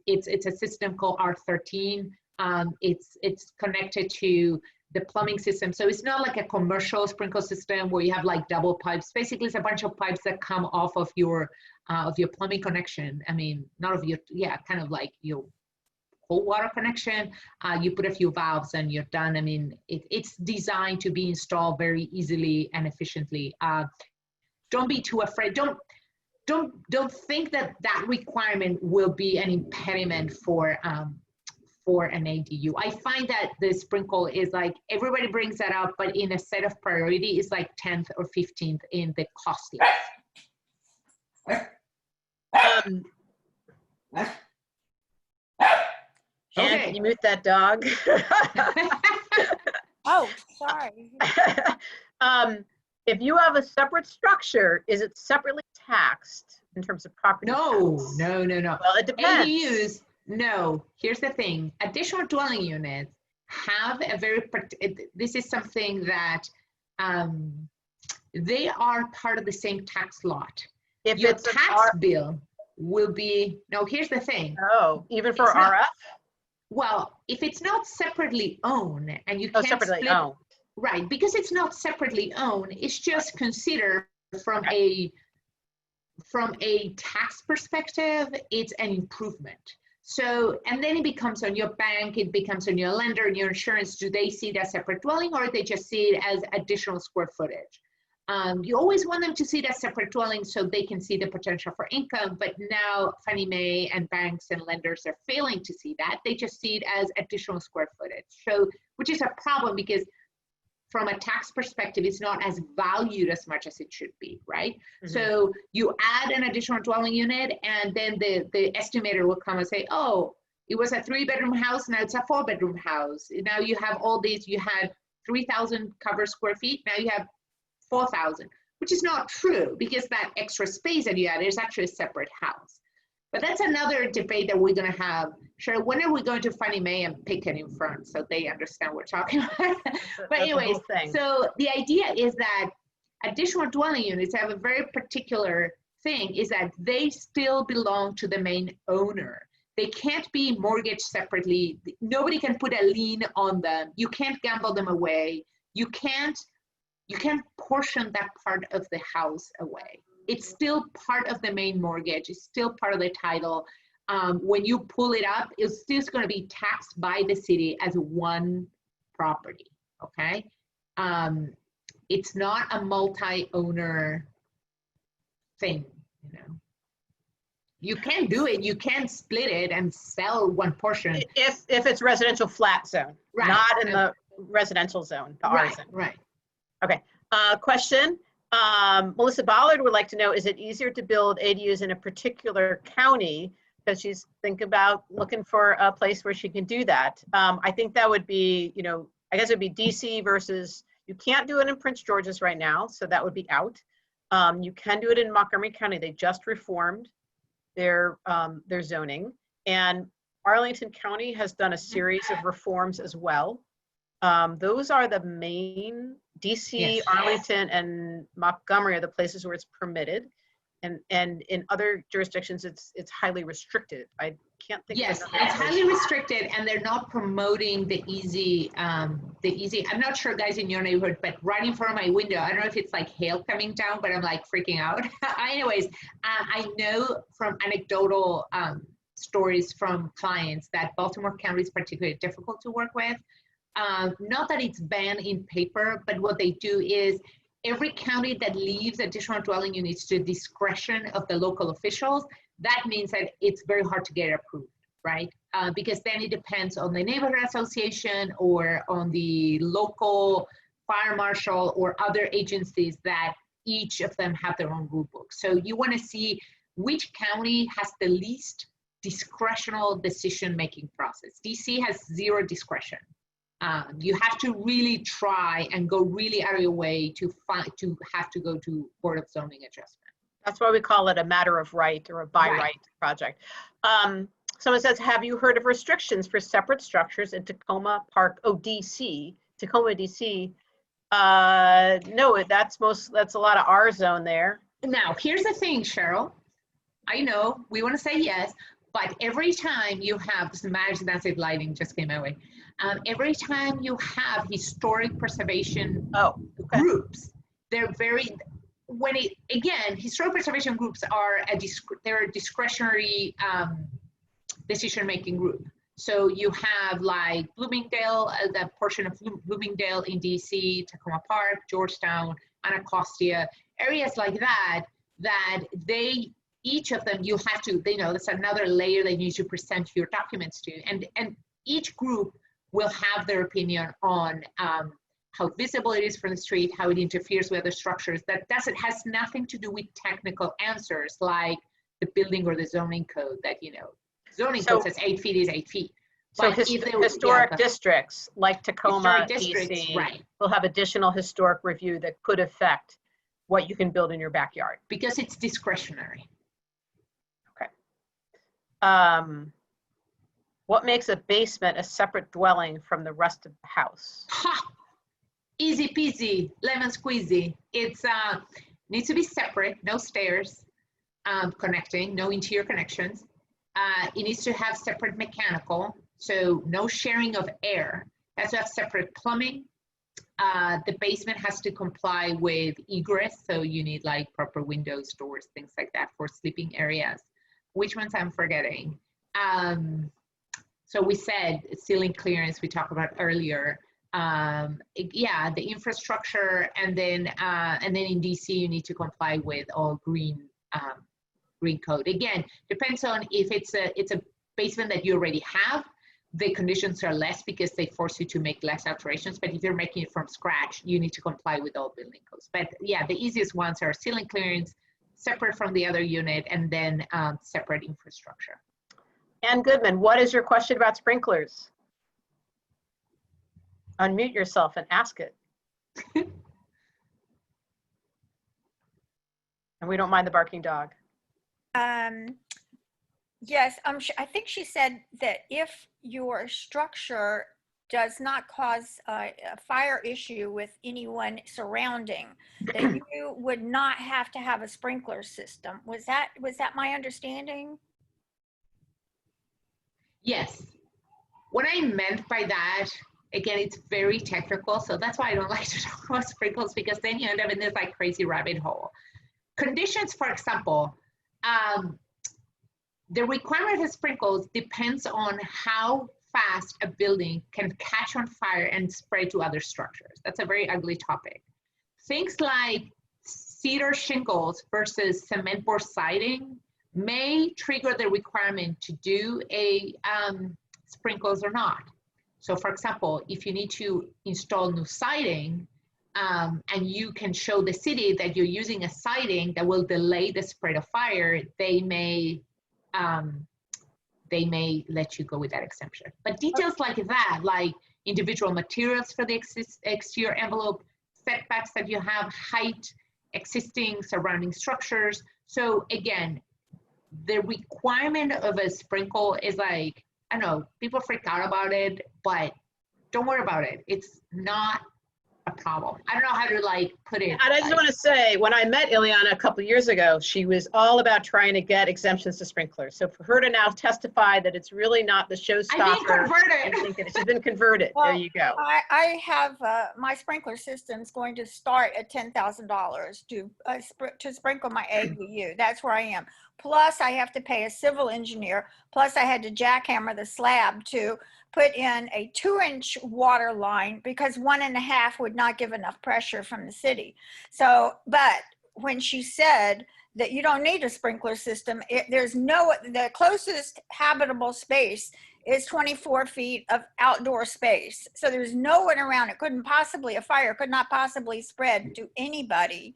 It's a system called R13. It's connected to the plumbing system. So it's not like a commercial sprinkle system where you have like double pipes. Basically, it's a bunch of pipes that come off of your plumbing connection. I mean, not of your, kind of like your cold water connection. You put a few valves and you're done. I mean, it's designed to be installed very easily and efficiently. Don't be too afraid. Don't think that requirement will be an impediment for an ADU. I find that the sprinkle is like, everybody brings that up, but in a set of priority, it's like 10th or 15th in the cost list. Anne, can you mute that dog? Oh, sorry. If you have a separate structure, is it separately taxed in terms of property tax? No. Well, it depends. ADUs, no. Here's the thing. Additional dwelling units have a this is something that they are part of the same tax lot. If Your it's an tax bill will be, no, here's the thing. Oh, even for It's not- RF? Well, if it's not separately owned and you can't Separately split, owned. right, because it's not separately owned, it's just considered from a tax perspective, it's an improvement. So, and then it becomes on your bank, it becomes on your lender and your insurance. Do they see it as separate dwelling, or they just see it as additional square footage? You always want them to see it as separate dwelling so they can see the potential for income, but now Fannie Mae and banks and lenders are failing to see that. They just see it as additional square footage. So, which is a problem because from a tax perspective, it's not as valued as much as it should be, right? Mm-hmm. So you add an additional dwelling unit, and then the estimator will come and say, oh, it was a 3-bedroom house, now it's a 4-bedroom house. Now you have all these, you had 3,000 covered square feet, now you have 4,000, which is not true because that extra space that you had is actually a separate house. But that's another debate that we're going to have. Sure, when are we going to Fannie Mae and pick it in front so they understand what we're talking about? But anyways, so the idea is that additional dwelling units have a very particular thing, is that they still belong to the main owner. They can't be mortgaged separately. Nobody can put a lien on them. You can't gamble them away. You can't portion that part of the house away. It's still part of the main mortgage. It's still part of the title. When you pull it up, it's still going to be taxed by the city as one property, okay? It's not a multi-owner thing, you know? You can do it, you can split it and sell one portion. If it's residential flat zone, right. Not in the residential zone, the R zone. Right. Okay, question. Melissa Ballard would like to know, is it easier to build ADUs in a particular county? Because she's thinking about looking for a place where she can do that. I think that would be, I guess it would be DC versus, you can't do it in Prince George's right now, so that would be out. You can do it in Montgomery County. They just reformed their zoning. And Arlington County has done a series of reforms as well. Those are the main, DC, yes. Arlington, and Montgomery are the places where it's permitted. And in other jurisdictions, it's highly restricted. I can't think. Yes, it's highly restricted, and they're not promoting the easy. I'm not sure, guys, in your neighborhood, but right in front of my window, I don't know if it's like hail coming down, but I'm like freaking out. Anyways, I know from anecdotal stories from clients that Baltimore County is particularly difficult to work with. not that it's banned in paper, but what they do is every county that leaves additional dwelling units to the discretion of the local officials, that means that it's very hard to get it approved, right? Because then it depends on the neighborhood association or on the local fire marshal or other agencies that each of them have their own rule book. So you want to see which county has the least discretional decision-making process. DC has 0 discretion. You have to really try and go really out of your way to have to go to Board of Zoning Adjustment. That's why we call it a matter of right or a by right project. Someone says, have you heard of restrictions for separate structures in Tacoma Park, DC, Tacoma, DC? No, that's a lot of R zone there. Now, here's the thing, Cheryl. I know we want to say yes, but every time you have, this magic lighting just came my way. Every time you have historic preservation groups, they're very, historic preservation groups are they're a discretionary decision-making group. So you have like Bloomingdale, that portion of Bloomingdale in DC, Tacoma Park, Georgetown, Anacostia, areas like that, each of them you have to, that's another layer that you need to present your documents to. And each group will have their opinion on how visible it is from the street, how it interferes with other structures. That has nothing to do with technical answers like the building or the zoning code that, zoning code says 8 feet is 8 feet. So historic districts like Tacoma, DC, right, will have additional historic review that could affect what you can build in your backyard. Because it's discretionary. Okay. What makes a basement a separate dwelling from the rest of the house? Ha! Easy peasy, lemon squeezy. It's needs to be separate, no stairs connecting, no interior connections. It needs to have separate mechanical, so no sharing of air. It has to have separate plumbing. The basement has to comply with egress, so you need like proper windows, doors, things like that for sleeping areas. Which ones I'm forgetting? So we said ceiling clearance we talked about earlier. The infrastructure, and then in DC you need to comply with all green code. Again, depends on if it's a basement that you already have. The conditions are less because they force you to make less alterations. But if you're making it from scratch, you need to comply with all building codes. But yeah, the easiest ones are ceiling clearance, separate from the other unit, and then separate infrastructure. Ann Goodman, what is your question about sprinklers? Unmute yourself and ask it. And we don't mind the barking dog. Yes, I think she said that if your structure does not cause a fire issue with anyone surrounding, that you would not have to have a sprinkler system. Was that my understanding? Yes. What I meant by that, again, it's very technical, so that's why I don't like to talk about sprinkles, because then you end up in this like crazy rabbit hole. Conditions, for example, the requirement of sprinkles depends on how fast a building can catch on fire and spread to other structures. That's a very ugly topic. Things like cedar shingles versus cement board siding may trigger the requirement to do a sprinkles or not. So for example, if you need to install new siding, and you can show the city that you're using a siding that will delay the spread of fire, they may let you go with that exemption. But details like that, like individual materials for the exterior envelope, setbacks that you have, height, existing surrounding structures. So again, the requirement of a sprinkle is like, I don't know, people freak out about it, but don't worry about it. It's not a problem. I don't know how to like put it. And I just want to say, when I met Ileana a couple of years ago, she was all about trying to get exemptions to sprinklers. So for her to now testify that it's really not the showstopper. I've been converted. She's been converted. Well, there you go. I have my sprinkler system's going to start at $10,000 to sprinkle my ADU. That's where I am. plus I have to pay a civil engineer, plus I had to jackhammer the slab to put in a 2-inch water line because 1.5 would not give enough pressure from the city. So, but when she said that you don't need a sprinkler system, the closest habitable space is 24 feet of outdoor space. So there's no one around. It couldn't possibly, a fire could not possibly spread to anybody.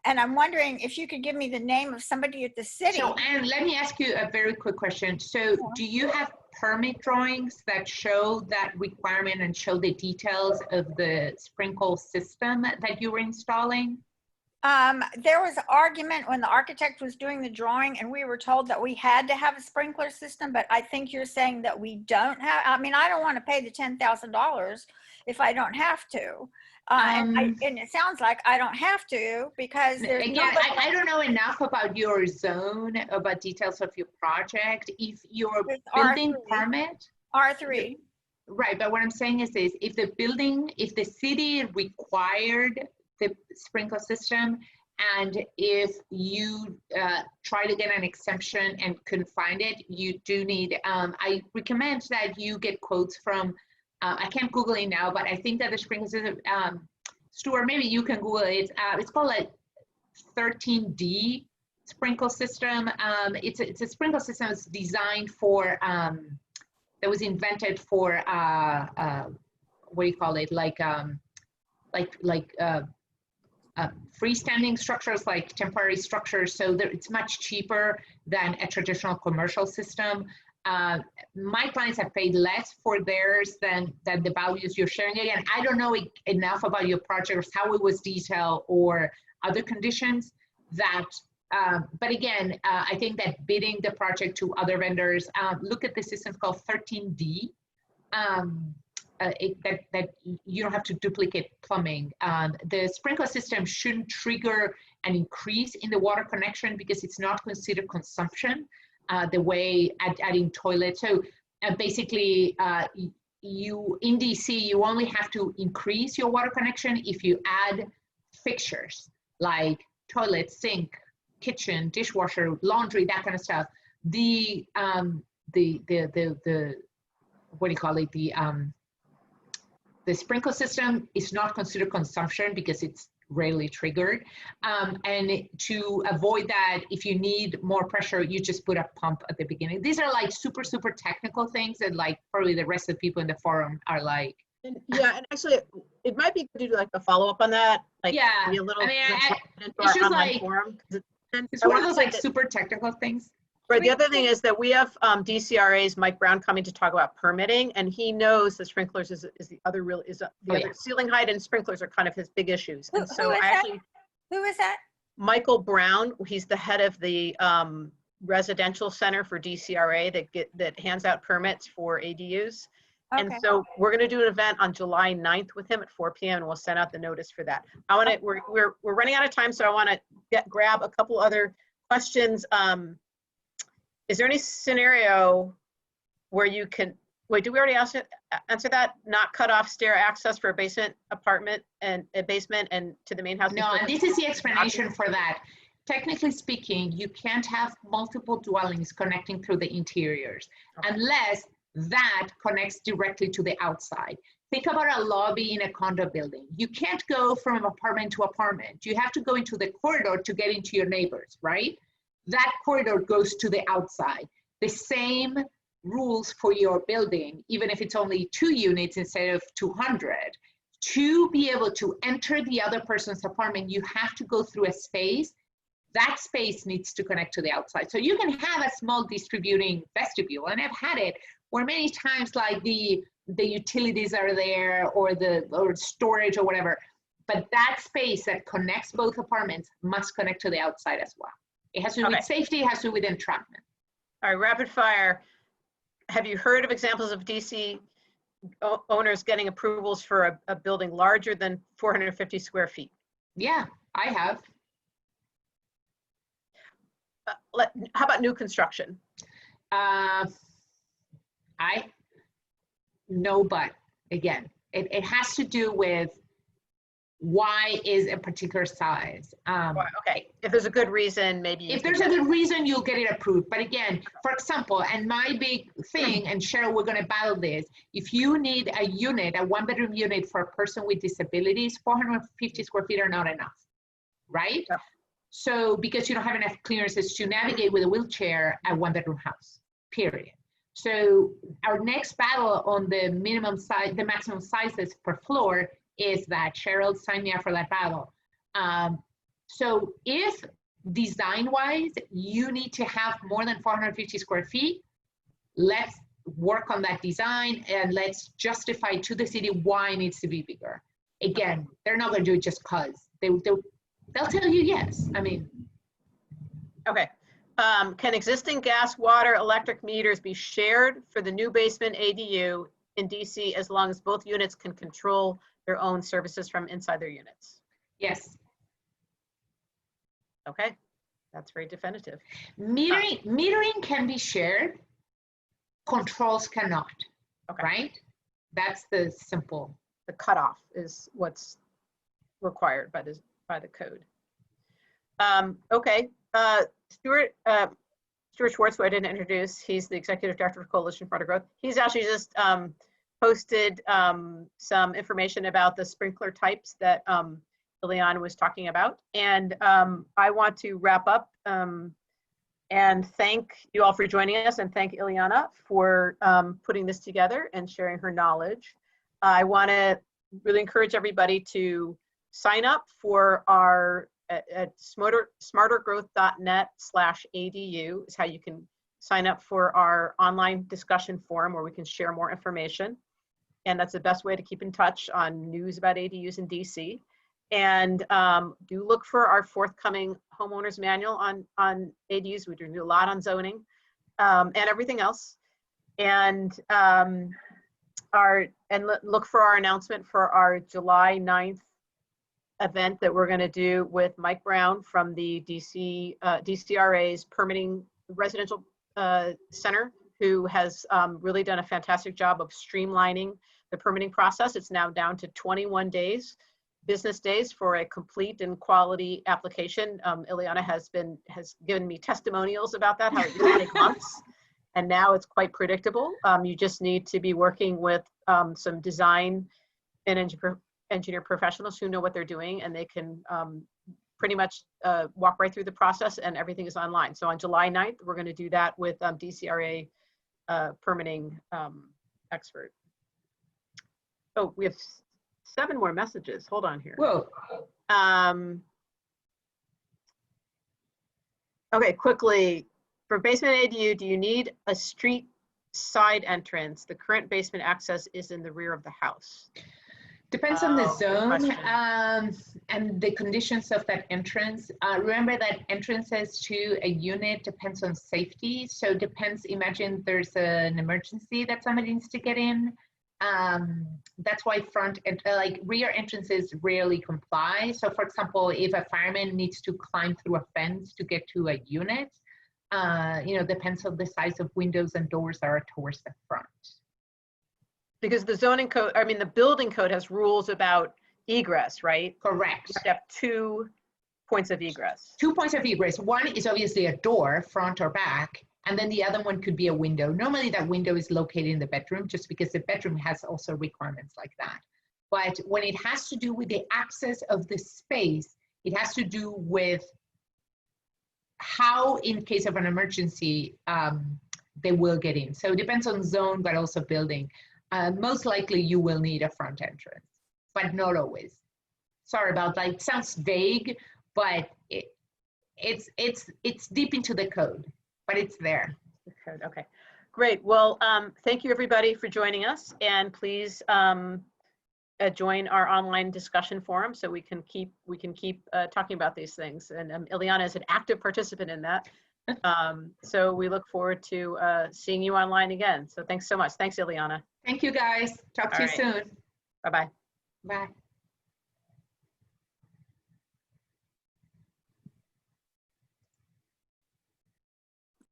And I'm wondering if you could give me the name of somebody at the city. So, Anne, let me ask you a very quick question. So do you have permit drawings that show that requirement and show the details of the sprinkle system that you were installing? There was argument when the architect was doing the drawing and we were told that we had to have a sprinkler system, but I think you're saying that we don't have. I mean, I don't want to pay the $10,000 if I don't have to. And it sounds like I don't have to because there's again, I don't know enough about your zone, about details of your project. If your building permit, R3. Right, but what I'm saying is this, if the city required the sprinkler system, and if you try to get an exemption and couldn't find it, you do need, I recommend that you get quotes from, I can't Google it now, but I think that the sprinkler system, Stuart, maybe you can Google it. It's called a 13D sprinkle system. It's a sprinkler system that's designed for, that was invented for, what do you call it? Like freestanding structures, like temporary structures. So it's much cheaper than a traditional commercial system. My clients have paid less for theirs than the values you're sharing. Again, I don't know enough about your project, how it was detailed or other conditions that, but again, I think that bidding the project to other vendors, look at the system called 13D, that you don't have to duplicate plumbing. The sprinkler system shouldn't trigger an increase in the water connection because it's not considered consumption the way adding toilets. So basically, you in DC, you only have to increase your water connection if you add fixtures like toilet, sink, kitchen, dishwasher, laundry, that kind of stuff. The what do you call it? The sprinkler system is not considered consumption because it's rarely triggered. And to avoid that, if you need more pressure, you just put a pump at the beginning. These are like super, super technical things that like probably the rest of the people in the forum are like. Yeah, and actually, it might be good to do like a follow-up on that. Like, yeah, be a little, I mean, it's just like, forum. it's one of those like super technical things. Right. The other thing is that we have DCRA's Mike Brown coming to talk about permitting, and he knows the sprinklers is the other real other ceiling height and sprinklers are kind of his big issues. And so Who is that? Michael Brown, he's the head of the residential center for DCRA that hands out permits for ADUs. Okay. And so we're going to do an event on July 9th with him at 4 p.m. and we'll send out the notice for that. We're running out of time, so I want to grab a couple other questions. Is there any scenario where you can, wait, did we already answer that? Not cut off stair access for a basement apartment and a basement and to the main house? No, and this is the explanation for that. Technically speaking, you can't have multiple dwellings connecting through the interiors unless that connects directly to the outside. Think about a lobby in a condo building. You can't go from apartment to apartment. You have to go into the corridor to get into your neighbors, right? That corridor goes to the outside. The same rules for your building, even if it's only 2 units instead of 200. To be able to enter the other person's apartment, you have to go through a space. That space needs to connect to the outside. So you can have a small distributing vestibule, and I've had it where many times like the utilities are there or storage or whatever, but that space that connects both apartments must connect to the outside as well. It has to do with safety, it has to do with entrapment. All right, rapid fire. Have you heard of examples of DC owners getting approvals for a building larger than 450 square feet? Yeah, I have. How about new construction? No, but again, it has to do with why is a particular size. Okay, if there's a good reason, maybe you If can there's a get it. good reason, you'll get it approved. But again, for example, and my big thing, and Cheryl, we're gonna battle this, if you need a unit, a 1-bedroom unit for a person with disabilities, 450 square feet are not enough, right? Yeah. So, because you don't have enough clearances to navigate with a wheelchair a 1-bedroom house, period. So our next battle on the minimum size, the maximum sizes per floor is that. Cheryl signed me up for that battle. So if design-wise, you need to have more than 450 square feet, let's work on that design and let's justify to the city why it needs to be bigger. Again, they're not going to do it just because. They'll tell you yes. I mean, Okay. Can existing gas, water, electric meters be shared for the new basement ADU in DC as long as both units can control their own services from inside their units? yes. Okay, that's very definitive. Metering can be shared, controls cannot, Okay. right? That's the simple. The cutoff is what's required by the code. Okay, Stuart Schwartz, who I didn't introduce, he's the executive director of Coalition for Growth. He's actually just posted some information about the sprinkler types that Ileana was talking about. And I want to wrap up and thank you all for joining us and thank Ileana for putting this together and sharing her knowledge. I want to really encourage everybody to sign up for our at smartergrowth.net/ADU is how you can sign up for our online discussion forum where we can share more information. And that's the best way to keep in touch on news about ADUs in DC. And do look for our forthcoming homeowners manual on ADUs. We do a lot on zoning and everything else. And look for our announcement for our July 9th event that we're going to do with Mike Brown from the DCRA's permitting residential center, who has really done a fantastic job of streamlining the permitting process. It's now down to 21 days, business days, for a complete and quality application. Ileana has given me testimonials about that, how it used to take months, and now it's quite predictable. You just need to be working with some design and engineer professionals who know what they're doing, and they can pretty much walk right through the process, and everything is online. So on July 9th, we're going to do that with DCRA permitting expert. Oh, we have 7 more messages. Hold on here. Whoa. Okay, quickly. For basement ADU, do you need a street side entrance? The current basement access is in the rear of the house. Depends on the Good zone question. and the conditions of that entrance. Remember that entrances to a unit depends on safety. So depends, imagine there's an emergency that somebody needs to get in. That's why rear entrances rarely comply. So for example, if a fireman needs to climb through a fence to get to a unit, depends on the size of windows and doors that are towards the front. Because the zoning code, I mean, the building code has rules about egress, right? Correct. You have 2 points of egress. 2 points of egress. One is obviously a door, front or back, and then the other one could be a window. Normally that window is located in the bedroom just because the bedroom has also requirements like that. But when it has to do with the access of the space, it has to do with how, in case of an emergency, they will get in. So it depends on zone, but also building. Most likely you will need a front entrance, but not always. Sorry about that. It sounds vague, but it's deep into the code, but it's there. The code, okay. Great. Well, thank you everybody for joining us, and please join our online discussion forum so we can keep talking about these things. And Ileana is an active participant in that. So we look forward to seeing you online again. So thanks so much. Thanks, Ileana. Thank you guys. Talk to you soon. Bye-bye. Bye.